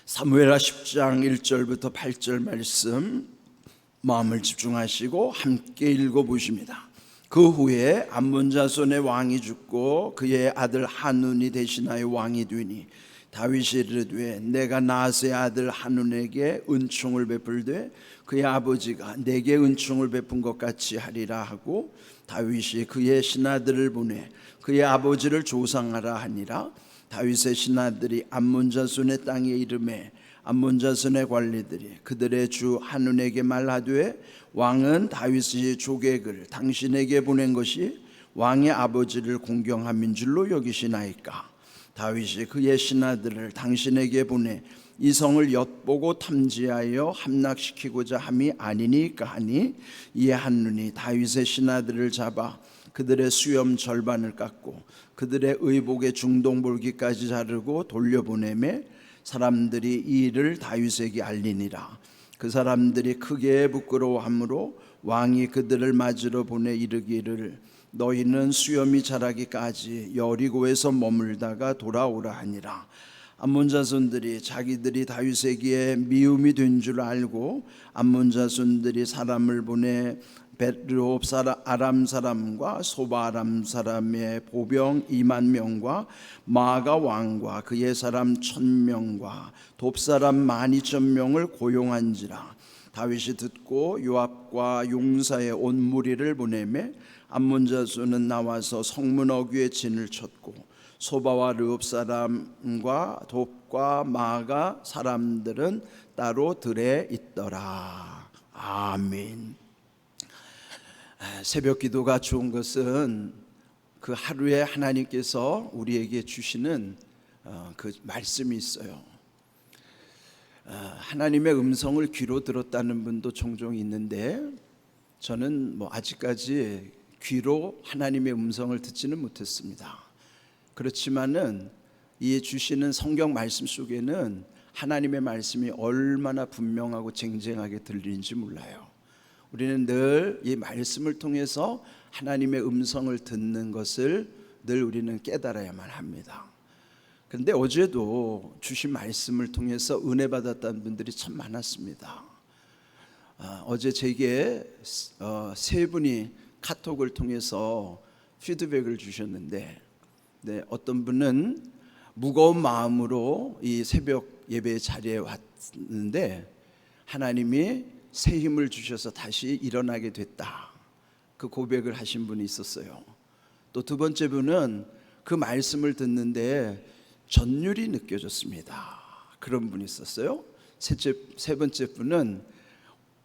사무엘하 10장 1절부터 8절 말씀 마음을 집중하시고 함께 읽어보십니다. 그 후에 암몬 자손의 왕이 죽고 그의 아들 한운이 대신하여 왕이 되니 다윗이 이르되 내가 나아스의 아들 한운에게 은총을 베풀되 그의 아버지가 내게 은총을 베푼 것 같이 하리라 하고 다윗이 그의 신하들을 보내 그의 아버지를 조상하라 하니라. 다윗의 신하들이 암몬 자손의 땅에 이르매 암몬 자손의 관리들이 그들의 주 한운에게 말하되 왕은 다윗의 조객을 당신에게 보낸 것이 왕의 아버지를 공경함인 줄로 여기시나이까. 다윗이 그의 신하들을 당신에게 보내 이 성을 엿보고 탐지하여 함락시키고자 함이 아니니까 하니, 이에 한눈이 다윗의 신하들을 잡아 그들의 수염 절반을 깎고 그들의 의복의 중동볼기까지 자르고 돌려보내매 사람들이 이 일을 다윗에게 알리니라. 그 사람들이 크게 부끄러워하므로 왕이 그들을 맞으러 보내 이르기를 너희는 수염이 자라기까지 여리고에서 머물다가 돌아오라 하니라. 암몬 자손들이 자기들이 다윗에게 미움이 된 줄 알고 암몬 자손들이 사람을 보내 벳르홉 아람 사람과 소바 아람 사람의 보병 2만 명과 마가 왕과 그의 사람 1,000명과 돕 사람 12,000명을 고용한지라. 다윗이 듣고 요압과 용사의 온 무리를 보내매 암몬 자손은 나와서 성문 어귀에 진을 쳤고 소바와 르홉 사람과 돕과 마가 사람들은 따로 들에 있더라. 아멘. 새벽 기도가 좋은 것은 그 하루에 하나님께서 우리에게 주시는 그 말씀이 있어요. 하나님의 음성을 귀로 들었다는 분도 종종 있는데 저는 아직까지 귀로 하나님의 음성을 듣지는 못했습니다. 그렇지만은 이 주시는 성경 말씀 속에는 하나님의 말씀이 얼마나 분명하고 쟁쟁하게 들리는지 몰라요. 우리는 늘 이 말씀을 통해서 하나님의 음성을 듣는 것을 늘 우리는 깨달아야만 합니다. 그런데 어제도 주신 말씀을 통해서 은혜 받았다는 분들이 참 많았습니다. 어제 제게 세 분이 카톡을 통해서 피드백을 주셨는데, 어떤 분은 무거운 마음으로 이 새벽 예배 자리에 왔는데 하나님이 새 힘을 주셔서 다시 일어나게 됐다, 그 고백을 하신 분이 있었어요. 또 두 번째 분은 그 말씀을 듣는데 전율이 느껴졌습니다, 그런 분이 있었어요. 세 번째 분은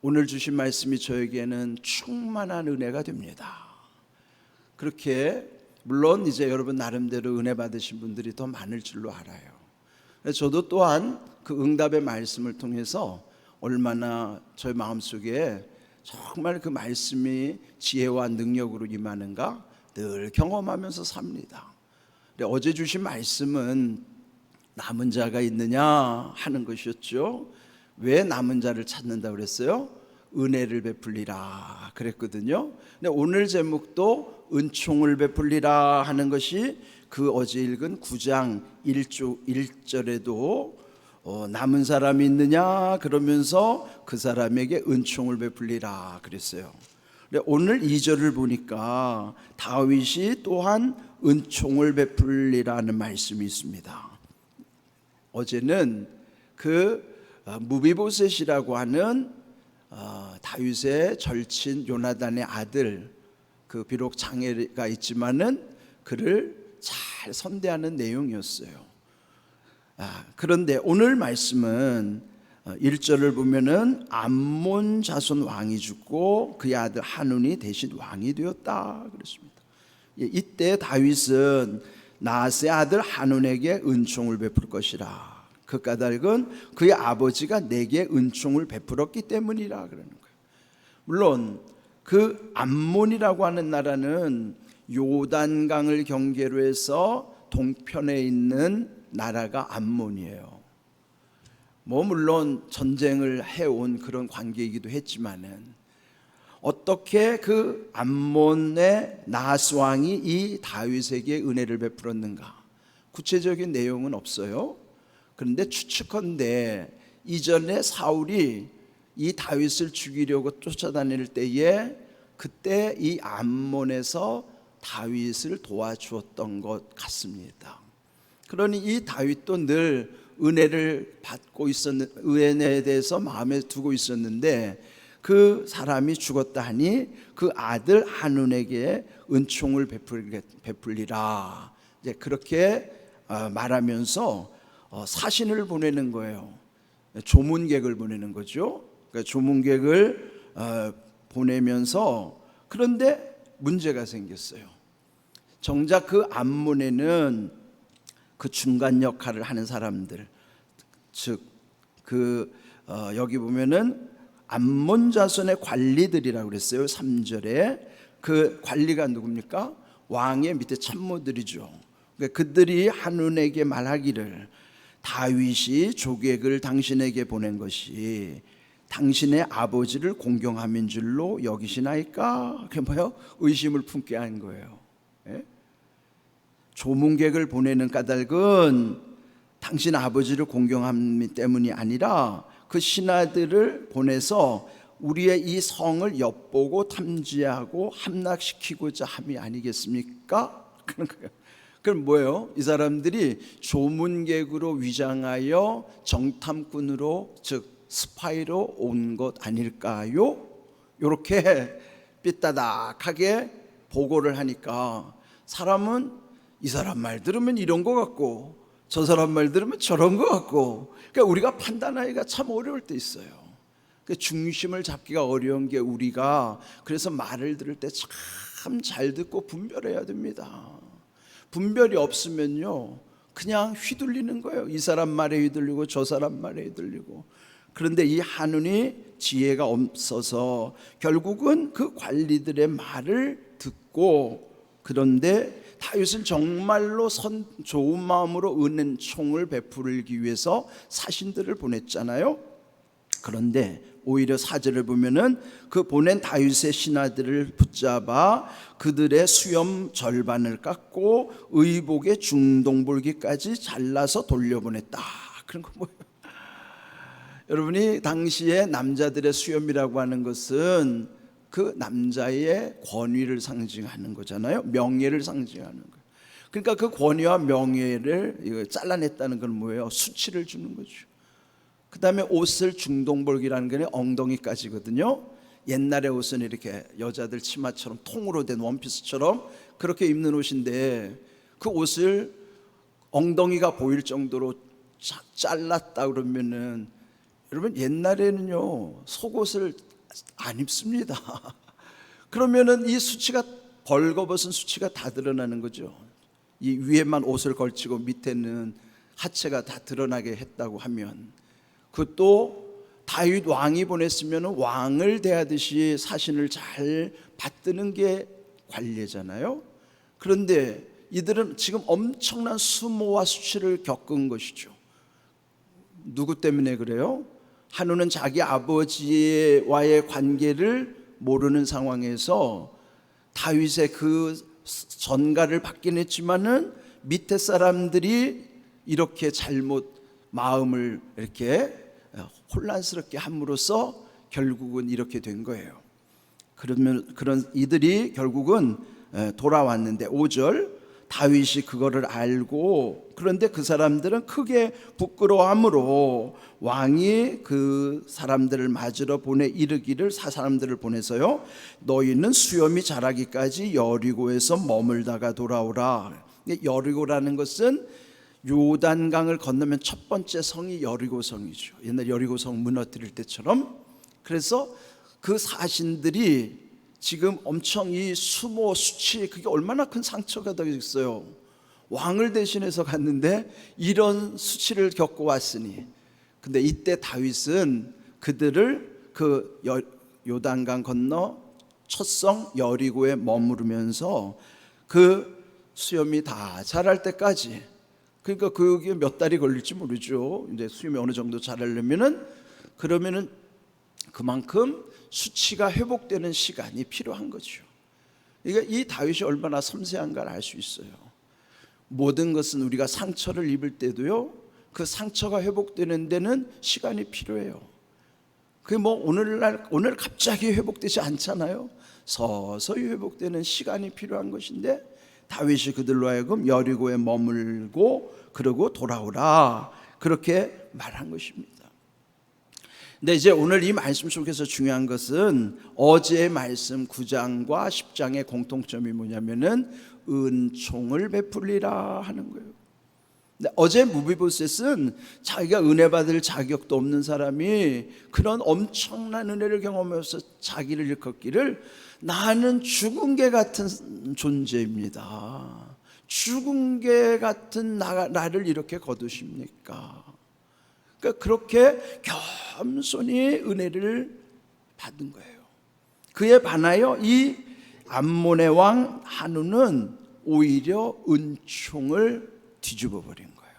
오늘 주신 말씀이 저에게는 충만한 은혜가 됩니다. 그렇게 물론 이제 여러분 나름대로 은혜 받으신 분들이 더 많을 줄로 알아요. 저도 또한 그 응답의 말씀을 통해서 얼마나 저의 마음속에 정말 그 말씀이 지혜와 능력으로 임하는가 늘 경험하면서 삽니다. 어제 주신 말씀은 남은 자가 있느냐 하는 것이었죠. 왜 남은 자를 찾는다 그랬어요? 은혜를 베풀리라 그랬거든요. 근데 오늘 제목도 은총을 베풀리라 하는 것이 그 어제 읽은 9장 1절에도 남은 사람이 있느냐 그러면서 그 사람에게 은총을 베풀리라 그랬어요. 근데 오늘 2절을 보니까 다윗이 또한 은총을 베풀리라는 말씀이 있습니다. 어제는 그 무비보셋이라고 하는 다윗의 절친 요나단의 아들, 그 비록 장애가 있지만은 그를 잘 선대하는 내용이었어요. 그런데 오늘 말씀은 1절을 보면은 암몬 자손 왕이 죽고 그의 아들 한운이 대신 왕이 되었다 그랬습니다. 이때 다윗은 나아스의 아들 한운에게 은총을 베풀 것이라. 그 까닭은 그의 아버지가 내게 은총을 베풀었기 때문이라 그러는 거예요. 물론 그 암몬이라고 하는 나라는 요단강을 경계로 해서 동편에 있는 나라가 암몬이에요. 물론 전쟁을 해온 그런 관계이기도 했지만은 어떻게 그 암몬의 나하스 왕이 이 다윗에게 은혜를 베풀었는가 구체적인 내용은 없어요. 그런데 추측컨대 이전에 사울이 이 다윗을 죽이려고 쫓아다닐 때에 그때 이 암몬에서 다윗을 도와주었던 것 같습니다. 그러니 이 다윗도 늘 은혜를 받고 은혜에 대해서 마음에 두고 있었는데 그 사람이 죽었다 하니 그 아들 한운에게 은총을 베풀리라, 이제 그렇게 말하면서 사신을 보내는 거예요. 조문객을 보내는 거죠. 그러니까 조문객을 보내면서, 그런데 문제가 생겼어요. 정작 그 암몬에는 그 중간 역할을 하는 사람들, 즉 여기 보면은 암몬 자손의 관리들이라고 그랬어요. 3절에 그 관리가 누굽니까? 왕의 밑에 참모들이죠. 그러니까 그들이 한운에게 말하기를 다윗이 조객을 당신에게 보낸 것이 당신의 아버지를 공경함인 줄로 여기시나이까? 그게 뭐예요? 의심을 품게 한 거예요. 예? 조문객을 보내는 까닭은 당신 아버지를 공경함 때문이 아니라 그 신하들을 보내서 우리의 이 성을 엿보고 탐지하고 함락시키고자 함이 아니겠습니까? 그런 거예요. 그럼 뭐예요? 이 사람들이 조문객으로 위장하여 정탐꾼으로, 즉 스파이로 온 것 아닐까요? 이렇게 삐따닥하게 보고를 하니까 사람은 이 사람 말 들으면 이런 것 같고 저 사람 말 들으면 저런 것 같고, 그러니까 우리가 판단하기가 참 어려울 때 있어요. 그 중심을 잡기가 어려운 게 우리가, 그래서 말을 들을 때 참 잘 듣고 분별해야 됩니다. 분별이 없으면요 그냥 휘둘리는 거예요. 이 사람 말에 휘둘리고 저 사람 말에 휘둘리고. 그런데 이 한운이 지혜가 없어서 결국은 그 관리들의 말을 듣고, 그런데 다윗은 정말로 좋은 마음으로 은총을 베풀기 위해서 사신들을 보냈잖아요. 그런데 오히려 4절을 보면은 그 보낸 다윗의 신하들을 붙잡아 그들의 수염 절반을 깎고 의복의 중동볼기까지 잘라서 돌려보냈다. 그런 거 뭐예요? 여러분이 당시에 남자들의 수염이라고 하는 것은 그 남자의 권위를 상징하는 거잖아요. 명예를 상징하는 거예요. 그러니까 그 권위와 명예를 잘라냈다는 건 뭐예요? 수치를 주는 거죠. 그 다음에 옷을 중동볼기라는 게 엉덩이까지거든요. 옛날의 옷은 이렇게 여자들 치마처럼 통으로 된 원피스처럼 그렇게 입는 옷인데 그 옷을 엉덩이가 보일 정도로 잘랐다 그러면은, 여러분 옛날에는요 속옷을 안 입습니다. 그러면은 이 수치가, 벌거벗은 수치가 다 드러나는 거죠. 이 위에만 옷을 걸치고 밑에는 하체가 다 드러나게 했다고 하면, 그것도 다윗 왕이 보냈으면 왕을 대하듯이 사신을 잘 받드는 게 관례잖아요. 그런데 이들은 지금 엄청난 수모와 수치를 겪은 것이죠. 누구 때문에 그래요? 한우는 자기 아버지와의 관계를 모르는 상황에서 다윗의 그 전가를 받긴 했지만은 밑에 사람들이 이렇게 잘못 마음을 이렇게 혼란스럽게 함으로써 결국은 이렇게 된 거예요. 그런 이들이 결국은 돌아왔는데 5절 다윗이 그거를 알고, 그런데 그 사람들은 크게 부끄러워함으로 왕이 그 사람들을 맞으러 이르기를, 사람들을 보내서요 너희는 수염이 자라기까지 여리고에서 머물다가 돌아오라. 여리고라는 것은 요단강을 건너면 첫 번째 성이 여리고성이죠. 옛날 여리고성 무너뜨릴 때처럼. 그래서 그 사신들이 지금 엄청 이 수모 수치, 그게 얼마나 큰 상처가 되겠어요. 왕을 대신해서 갔는데 이런 수치를 겪고 왔으니. 근데 이때 다윗은 그들을 그 요단강 건너 첫 성 여리고에 머무르면서 그 수염이 다 자랄 때까지, 그러니까 그게 몇 달이 걸릴지 모르죠. 이제 수염이 어느 정도 자라려면은, 그러면은 그만큼 수치가 회복되는 시간이 필요한 거죠. 그러니까 이 다윗이 얼마나 섬세한가를 알 수 있어요. 모든 것은 우리가 상처를 입을 때도요 그 상처가 회복되는 데는 시간이 필요해요. 그게 뭐 오늘 갑자기 회복되지 않잖아요. 서서히 회복되는 시간이 필요한 것인데, 다윗이 그들로 하여금 여리고에 머물고 그러고 돌아오라, 그렇게 말한 것입니다. 근데 이제 오늘 이 말씀 속에서 중요한 것은 어제의 말씀 9장과 10장의 공통점이 뭐냐면은 은총을 베풀리라 하는 거예요. 근데 어제 무비보셋은 자기가 은혜 받을 자격도 없는 사람이 그런 엄청난 은혜를 경험해서 자기를 일컫기를 나는 죽은 개 같은 존재입니다. 죽은 개 같은 나를 이렇게 거두십니까? 그러니까 그렇게 겸손히 은혜를 받은 거예요. 그에 반하여 이 암몬의 왕 한운은 오히려 은총을 뒤집어 버린 거예요.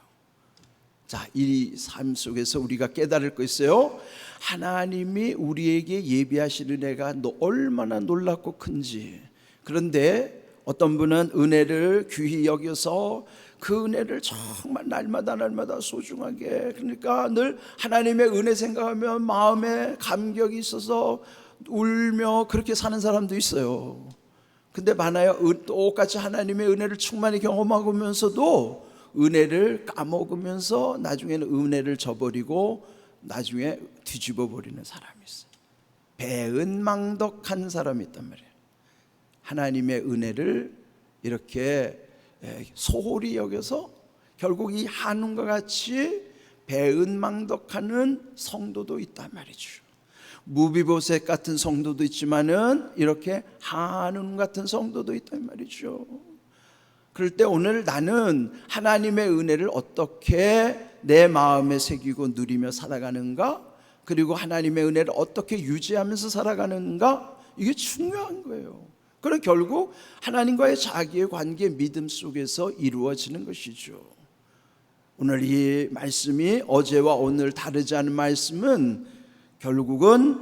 자, 이 삶 속에서 우리가 깨달을 거 있어요. 하나님이 우리에게 예비하신 은혜가 얼마나 놀랍고 큰지. 그런데 어떤 분은 은혜를 귀히 여겨서 그 은혜를 정말 날마다 소중하게, 그러니까 늘 하나님의 은혜 생각하면 마음에 감격이 있어서 울며 그렇게 사는 사람도 있어요. 근데 많아요. 똑같이 하나님의 은혜를 충만히 경험하면서도 은혜를 까먹으면서 나중에는 은혜를 저버리고 나중에 뒤집어 버리는 사람이 있어요. 배은망덕한 사람이 있단 말이에요. 하나님의 은혜를 이렇게 소홀히 여겨서 결국 이 한운과 같이 배은망덕하는 성도도 있단 말이죠. 무비보셋 같은 성도도 있지만은 이렇게 한운 같은 성도도 있단 말이죠. 그럴 때 오늘 나는 하나님의 은혜를 어떻게 내 마음에 새기고 누리며 살아가는가, 그리고 하나님의 은혜를 어떻게 유지하면서 살아가는가, 이게 중요한 거예요. 그럼 결국 하나님과의 자기의 관계, 믿음 속에서 이루어지는 것이죠. 오늘 이 말씀이 어제와 오늘 다르지 않은 말씀은 결국은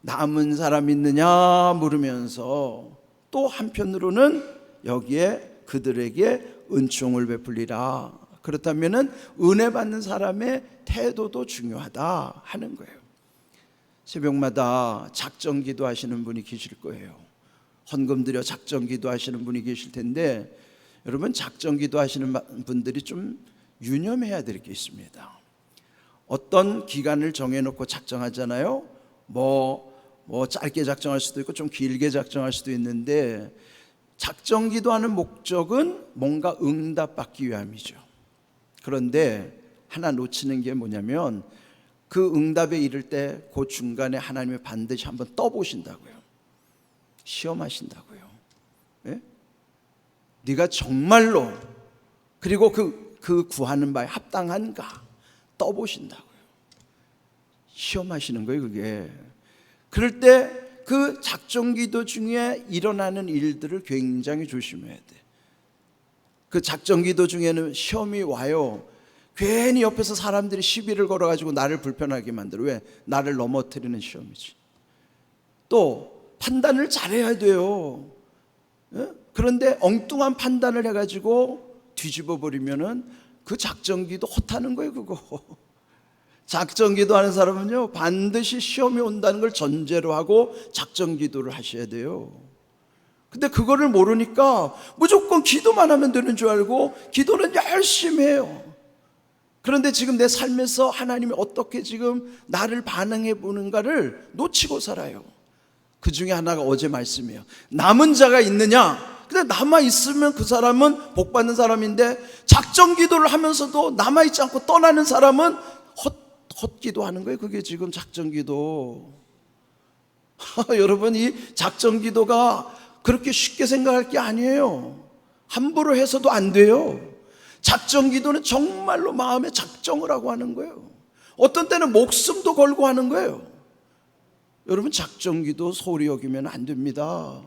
남은 사람 있느냐 물으면서 또 한편으로는 여기에 그들에게 은총을 베풀리라. 그렇다면 은혜 받는 사람의 태도도 중요하다 하는 거예요. 새벽마다 작정기도 하시는 분이 계실 거예요. 헌금 드려 작정기도 하시는 분이 계실 텐데, 여러분 작정기도 하시는 분들이 좀 유념해야 될 게 있습니다. 어떤 기간을 정해놓고 작정하잖아요. 뭐 짧게 작정할 수도 있고 좀 길게 작정할 수도 있는데, 작정기도 하는 목적은 뭔가 응답받기 위함이죠. 그런데 하나 놓치는 게 뭐냐면 그 응답에 이를 때 그 중간에 하나님이 반드시 한번 떠보신다고요. 시험하신다고요. 예? 네가 정말로 그리고 그 구하는 바에 합당한가 떠보신다고요. 시험하시는 거예요, 그게. 그럴 때 그 작정기도 중에 일어나는 일들을 굉장히 조심해야 돼. 그 작정기도 중에는 시험이 와요. 괜히 옆에서 사람들이 시비를 걸어가지고 나를 불편하게 만들어. 왜? 나를 넘어뜨리는 시험이지. 또 판단을 잘해야 돼요. 그런데 엉뚱한 판단을 해가지고 뒤집어 버리면은 그 작정기도 헛하는 거예요, 그거. 작정기도 하는 사람은요, 반드시 시험이 온다는 걸 전제로 하고 작정기도를 하셔야 돼요. 근데 그거를 모르니까 무조건 기도만 하면 되는 줄 알고 기도는 열심히 해요. 그런데 지금 내 삶에서 하나님이 어떻게 지금 나를 반응해 보는가를 놓치고 살아요. 그 중에 하나가 어제 말씀이에요. 남은 자가 있느냐? 근데 남아 있으면 그 사람은 복 받는 사람인데, 작정 기도를 하면서도 남아 있지 않고 떠나는 사람은 헛기도 하는 거예요. 그게 지금 작정 기도. 여러분, 이 작정 기도가 그렇게 쉽게 생각할 게 아니에요. 함부로 해서도 안 돼요. 작정 기도는 정말로 마음에 작정을 하고 하는 거예요. 어떤 때는 목숨도 걸고 하는 거예요. 여러분, 작정 기도 소홀히 여기면 안 됩니다.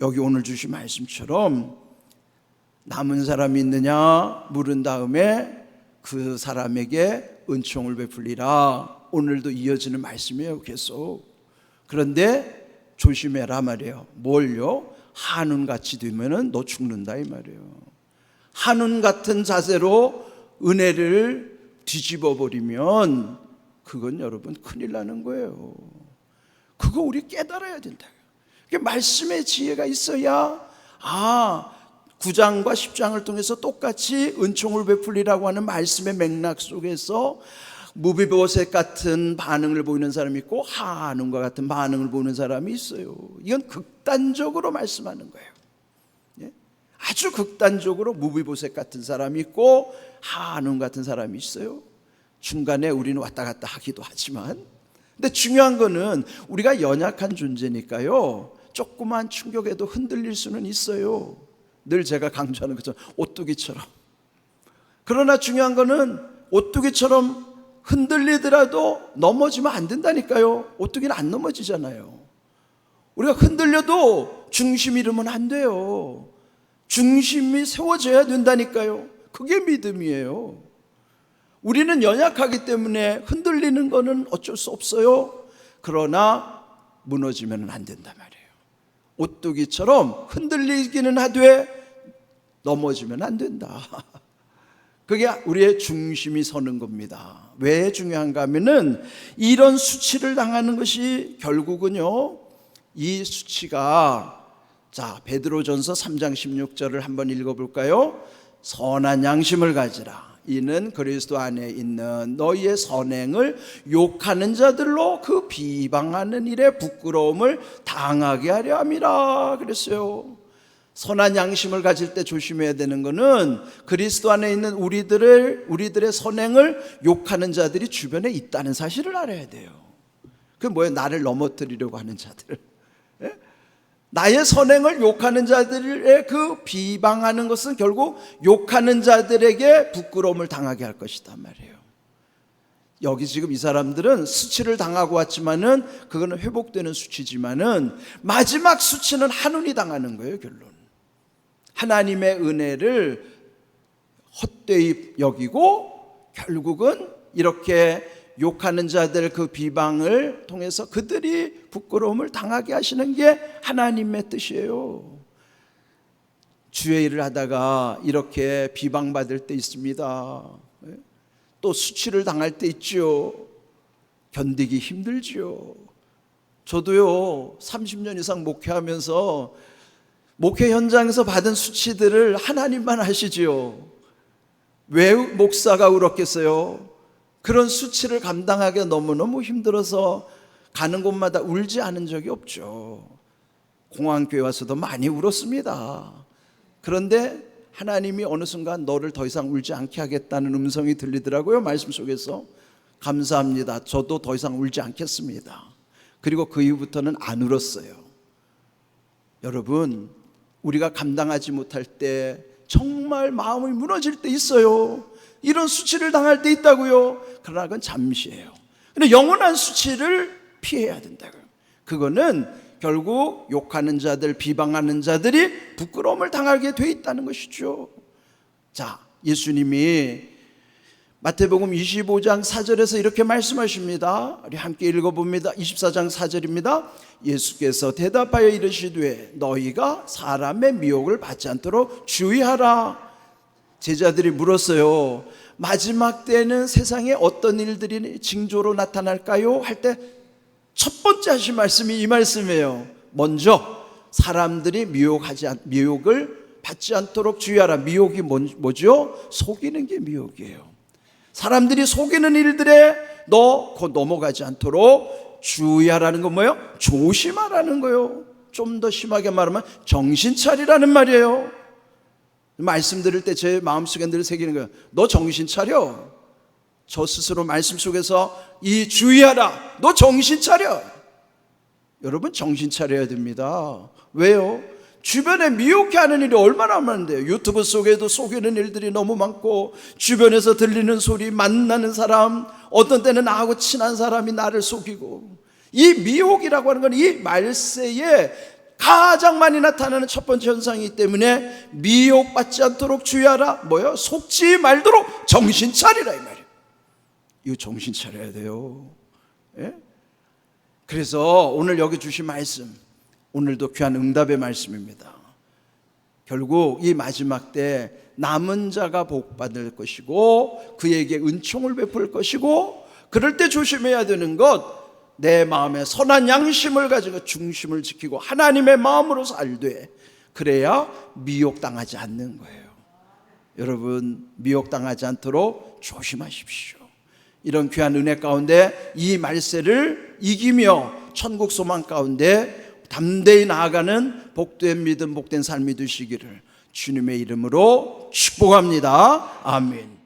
여기 오늘 주신 말씀처럼 남은 사람이 있느냐 물은 다음에 그 사람에게 은총을 베풀리라. 오늘도 이어지는 말씀이에요, 계속. 그런데 조심해라 말이에요. 뭘요? 한운같이 되면은 너 죽는다 이 말이에요. 한운 같은 자세로 은혜를 뒤집어 버리면 그건 여러분 큰일 나는 거예요. 그거 우리 깨달아야 된다. 말씀의 지혜가 있어야 9장과 10장을 통해서 똑같이 은총을 베풀리라고 하는 말씀의 맥락 속에서 무비보셋 같은 반응을 보이는 사람이 있고 한운과 같은 반응을 보이는 사람이 있어요. 이건 극단적으로 말씀하는 거예요. 아주 극단적으로 무비보셋 같은 사람이 있고 한운 같은 사람이 있어요. 중간에 우리는 왔다 갔다 하기도 하지만, 근데 중요한 거는 우리가 연약한 존재니까요, 조그만 충격에도 흔들릴 수는 있어요. 늘 제가 강조하는 것처럼 오뚜기처럼. 그러나 중요한 거는 오뚜기처럼 흔들리더라도 넘어지면 안 된다니까요. 오뚜기는 안 넘어지잖아요. 우리가 흔들려도 중심 잃으면 안 돼요. 중심이 세워져야 된다니까요. 그게 믿음이에요. 우리는 연약하기 때문에 흔들리는 거는 어쩔 수 없어요. 그러나 무너지면 안 된단 말이에요. 오뚜기처럼 흔들리기는 하되 넘어지면 안 된다. 그게 우리의 중심이 서는 겁니다. 왜 중요한가 하면은 이런 수치를 당하는 것이 결국은요, 이 수치가, 자, 베드로전서 3장 16절을 한번 읽어볼까요? 선한 양심을 가지라. 이는 그리스도 안에 있는 너희의 선행을 욕하는 자들로 그 비방하는 일에 부끄러움을 당하게 하려 함이라 그랬어요. 선한 양심을 가질 때 조심해야 되는 것은 그리스도 안에 있는 우리들의 선행을 욕하는 자들이 주변에 있다는 사실을 알아야 돼요. 그게 뭐예요? 나를 넘어뜨리려고 하는 자들. 나의 선행을 욕하는 자들의 그 비방하는 것은 결국 욕하는 자들에게 부끄러움을 당하게 할 것이다 말이에요. 여기 지금 이 사람들은 수치를 당하고 왔지만은 그거는 회복되는 수치지만은 마지막 수치는 한운이 당하는 거예요. 결론, 하나님의 은혜를 헛되이 여기고 결국은 이렇게 욕하는 자들 그 비방을 통해서 그들이 부끄러움을 당하게 하시는 게 하나님의 뜻이에요. 주의 일을 하다가 이렇게 비방받을 때 있습니다. 또 수치를 당할 때 있죠. 견디기 힘들죠. 저도요 30년 이상 목회하면서 목회 현장에서 받은 수치들을 하나님만 아시지요. 왜 목사가 울었겠어요? 그런 수치를 감당하기가 너무너무 힘들어서 가는 곳마다 울지 않은 적이 없죠. 공항교회 와서도 많이 울었습니다. 그런데 하나님이 어느 순간 너를 더 이상 울지 않게 하겠다는 음성이 들리더라고요. 말씀 속에서. 감사합니다. 저도 더 이상 울지 않겠습니다. 그리고 그 이후부터는 안 울었어요. 여러분, 우리가 감당하지 못할 때 정말 마음이 무너질 때 있어요. 이런 수치를 당할 때 있다고요. 그러나 그건 잠시예요. 근데 영원한 수치를 피해야 된다고요. 그거는 결국 욕하는 자들, 비방하는 자들이 부끄러움을 당하게 돼 있다는 것이죠. 자, 예수님이 마태복음 25장 4절에서 이렇게 말씀하십니다. 우리 함께 읽어봅니다. 24장 4절입니다. 예수께서 대답하여 이르시되 너희가 사람의 미혹을 받지 않도록 주의하라. 제자들이 물었어요. 마지막 때는 세상에 어떤 일들이 징조로 나타날까요? 할 때 첫 번째 하신 말씀이 이 말씀이에요. 먼저 사람들이 미혹을 받지 않도록 주의하라. 미혹이 뭐죠? 속이는 게 미혹이에요. 사람들이 속이는 일들에 너 곧 넘어가지 않도록 주의하라는 건 뭐예요? 조심하라는 거예요. 좀 더 심하게 말하면 정신 차리라는 말이에요. 말씀 들을 때 제 마음속에 늘 새기는 거예요. 너 정신 차려. 저 스스로 말씀 속에서 이 주의하라. 너 정신 차려. 여러분 정신 차려야 됩니다. 왜요? 주변에 미혹해 하는 일이 얼마나 많은데요. 유튜브 속에도 속이는 일들이 너무 많고, 주변에서 들리는 소리, 만나는 사람, 어떤 때는 나하고 친한 사람이 나를 속이고, 이 미혹이라고 하는 건 이 말세에 가장 많이 나타나는 첫 번째 현상이기 때문에 미혹받지 않도록 주의하라. 뭐요? 속지 말도록 정신 차리라 이 말이에요. 이거 정신 차려야 돼요. 예? 그래서 오늘 여기 주신 말씀, 오늘도 귀한 응답의 말씀입니다. 결국 이 마지막 때 남은 자가 복받을 것이고 그에게 은총을 베풀 것이고, 그럴 때 조심해야 되는 것, 내 마음에 선한 양심을 가지고 중심을 지키고 하나님의 마음으로 살되, 그래야 미혹당하지 않는 거예요. 여러분, 미혹당하지 않도록 조심하십시오. 이런 귀한 은혜 가운데 이 말세를 이기며 천국 소망 가운데 담대히 나아가는 복된 믿음, 복된 삶이 되시기를 주님의 이름으로 축복합니다. 아멘.